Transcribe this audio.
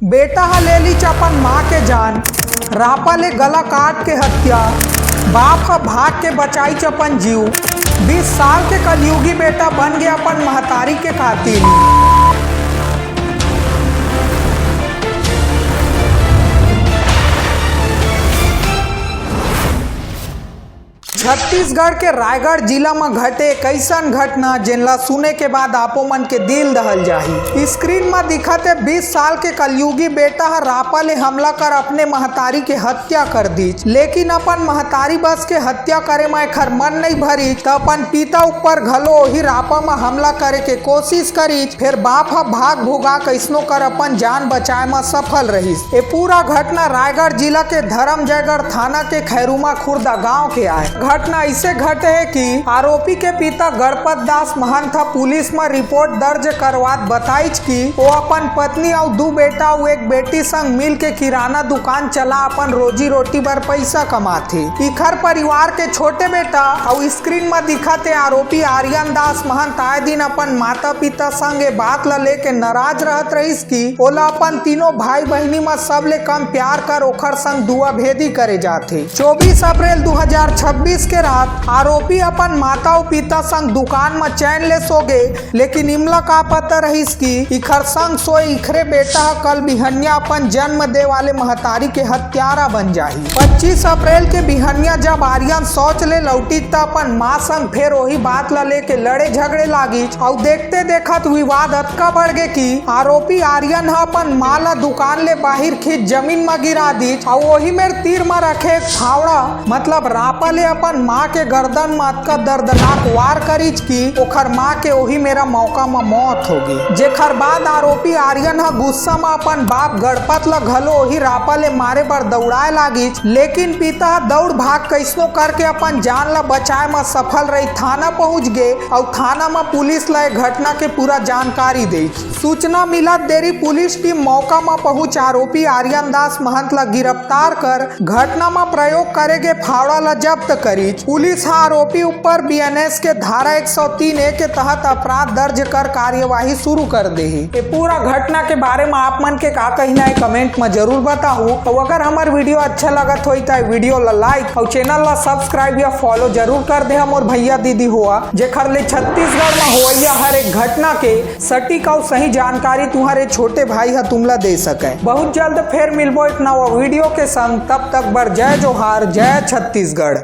बेटा हा ले ली अपन माँ के जान, रापा ले गला काट के हत्या, बाप हा भाग के बचाई अपन जीव। 20 साल के कलयुगी बेटा बन गया अपन महतारी के कातिल। छत्तीसगढ़ के रायगढ़ जिला में घटे कैसन घटना जिनला सुने के बाद आपो मन के दिल दहल जाही। स्क्रीन में दिखत है 20 साल के कलयुगी बेटा हा रापा ले हमला कर अपने महतारी के हत्या कर दी, लेकिन अपन महतारी बस के हत्या करे में एखर मन नहीं भरी तो अपन पिता ऊपर घलो ही रापा में हमला करे के कोशिश करी। फिर बाप हा भाग भुगा कैसनो कर अपन जान बचाए में सफल रही। ये पूरा घटना रायगढ़ जिला के धर्मजयगढ़ थाना के खैरुमा खुर्दा गाँव के आए। घटना ऐसे घटे है कि आरोपी के पिता गणपत दास महंत पुलिस में रिपोर्ट दर्ज करवात बताइच कि वो अपन पत्नी और 2 बेटा और 1 बेटी संग मिल के किराना दुकान चला अपन रोजी रोटी बर पैसा कमाथे। इखर परिवार के छोटे बेटा और स्क्रीन में दिखते आरोपी आर्यन दास महंत आए दिन अपन माता पिता संग बात ला लेके नाराज रहत रहीस कि ओला अपन तीनों भाई बहनी में सबले कम प्यार कर ओखर संग दुआ भेदी करे जाथे। 24 अप्रैल 2026 के रात आरोपी अपन माता और पिता संग दुकान में चैन ले सो गए, लेकिन इमला का पता रहीस कि इखर संग सोए इखरे बेटा कल बिहनिया अपन जन्म दे वाले महतारी के हत्यारा बन जाही। 25 अप्रैल के बिहनिया जब आर्यन सोच ले लौटी त अपन माँ संग फिर वही बात ला लेके लड़े झगड़े लागी और देखते देखत विवाद अतका बढ़ गए कि आरोपी आर्यन अपन माँ ला दुकान ले बाहर खींच जमीन में गिरा दी और वही में तीर में रखे फावड़ा मतलब रापा ले अपन माँ के गर्दन में अतका दर्दनाक वार करीच की ओखर माँ के वही मेरा मौका में मौत होगी। जेखर बाद आरोपी आर्यन हा गुस्सा में अपन बाप गणपत ला घलो वही रापा ले मारे बर दौड़ाए लागी, लेकिन पिता दौड़ भाग कैसनो करके अपन जान ला बचाए में सफल रही। थाना पहुंच गए और थाना में पुलिस ला घटना के पूरा जानकारी दी। सूचना मिला देरी पुलिस टीम मौका में पहुंच आरोपी आर्यन दास महंत ला गिरफ्तार कर घटना में प्रयोग करेगे फावड़ा ला जब्त करी। पुलिस आरोपी ऊपर बीएनएस के धारा 103A के तहत अपराध दर्ज कर कार्यवाही शुरू कर दे। ये पूरा घटना के बारे में आप मन के का कहना है कमेंट में जरूर बताओ। तो अगर हमार वीडियो अच्छा लगत होई तो वीडियो ला लाइक और चैनल ला सब्सक्राइब या फॉलो जरूर कर दे। हम और भैया दीदी हुआ जेखर ले छत्तीसगढ़ में होइया हर एक घटना के सटीक और सही जानकारी तुम्हारे छोटे भाई है तुमला दे सके। बहुत जल्द फिर मिलबो एक नवा वीडियो के संग, तब तक बर जय जोहार, जय छत्तीसगढ़।